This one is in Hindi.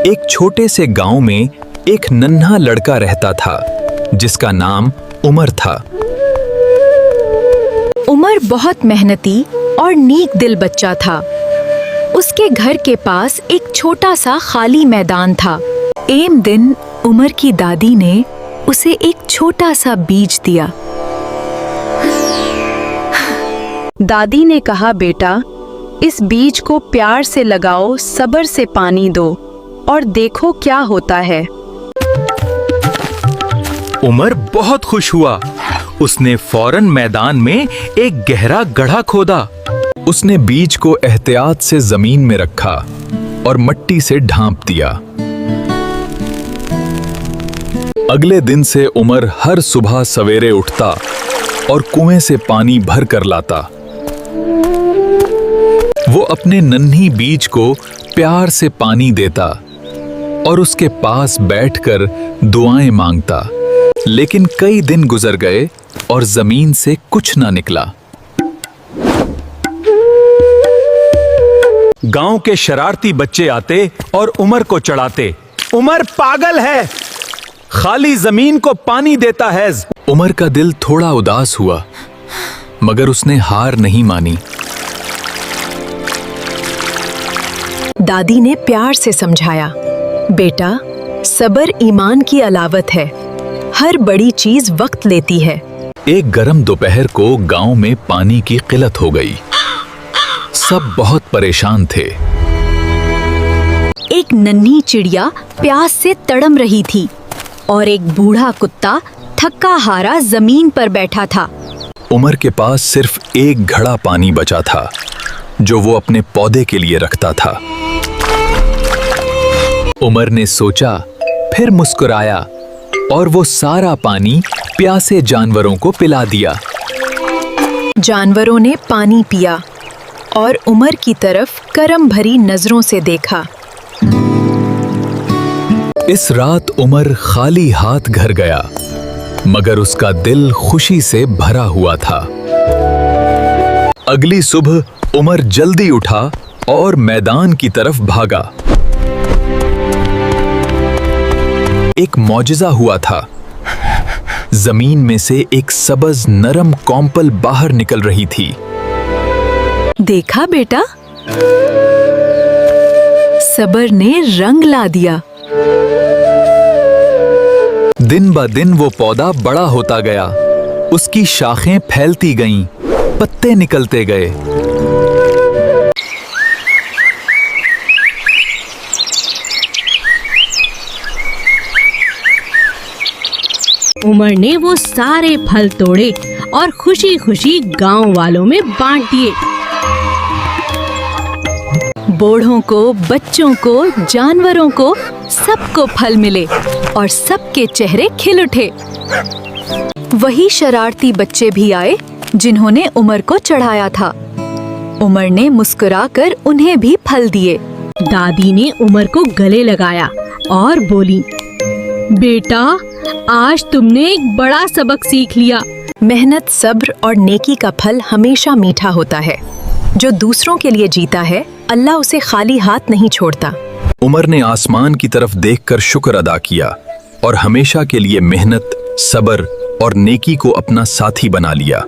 एक छोटे से गांव में एक नन्हा लड़का रहता था जिसका नाम उमर था। उमर बहुत मेहनती और नेक दिल बच्चा था। उसके घर के पास एक छोटा सा खाली मैदान था। एक दिन उमर की दादी ने उसे एक छोटा सा बीज दिया। दादी ने कहा, बेटा, इस बीज को प्यार से लगाओ, सब्र से पानी दो और देखो क्या होता है। उमर बहुत खुश हुआ। उसने फौरन मैदान में एक गहरा गड्ढा खोदा। उसने बीज को एहतियात से जमीन में रखा और मिट्टी से ढांप दिया। अगले दिन से उमर हर सुबह सवेरे उठता और कुएं से पानी भर कर लाता। वो अपने नन्ही बीज को प्यार से पानी देता और उसके पास बैठकर दुआएं मांगता। लेकिन कई दिन गुजर गए और जमीन से कुछ ना निकला। गांव के शरारती बच्चे आते और उमर को चढ़ाते, उमर पागल है, खाली जमीन को पानी देता है। उमर का दिल थोड़ा उदास हुआ, मगर उसने हार नहीं मानी। दादी ने प्यार से समझाया, बेटा, सब्र ईमान की अलावत है। हर बड़ी चीज वक्त लेती है। एक गर्म दोपहर को गांव में पानी की किल्लत हो गई। सब बहुत परेशान थे। एक नन्ही चिड़िया प्यास से तड़म रही थी और एक बूढ़ा कुत्ता थक्का हारा जमीन पर बैठा था। उमर के पास सिर्फ एक घड़ा पानी बचा था जो वो अपने पौधे के लिए रखता था। उमर ने सोचा, फिर मुस्कुराया और वो सारा पानी प्यासे जानवरों को पिला दिया। जानवरों ने पानी पिया और उमर की तरफ करम भरी नजरों से देखा। इस रात उमर खाली हाथ घर गया, मगर उसका दिल खुशी से भरा हुआ था। अगली सुबह उमर जल्दी उठा और मैदान की तरफ भागा। एक मौजज़ा हुआ था। जमीन में से एक सबज नरम कॉम्पल बाहर निकल रही थी। देखा बेटा, सब्र ने रंग ला दिया। दिन ब दिन वो पौधा बड़ा होता गया। उसकी शाखें फैलती गईं, पत्ते निकलते गए। उमर ने वो सारे फल तोड़े और खुशी खुशी गांव वालों में बांट दिए। बूढ़ों को, बच्चों को, जानवरों को, सबको फल मिले और सबके चेहरे खिल उठे। वही शरारती बच्चे भी आए जिन्होंने उमर को चढ़ाया था। उमर ने मुस्कुराकर उन्हें भी फल दिए। दादी ने उमर को गले लगाया और बोली, बेटा, आज तुमने एक बड़ा सबक सीख लिया। मेहनत, सब्र और नेकी का फल हमेशा मीठा होता है। जो दूसरों के लिए जीता है, अल्लाह उसे खाली हाथ नहीं छोड़ता। उमर ने आसमान की तरफ देखकर शुक्र अदा किया और हमेशा के लिए मेहनत, सब्र और नेकी को अपना साथी बना लिया।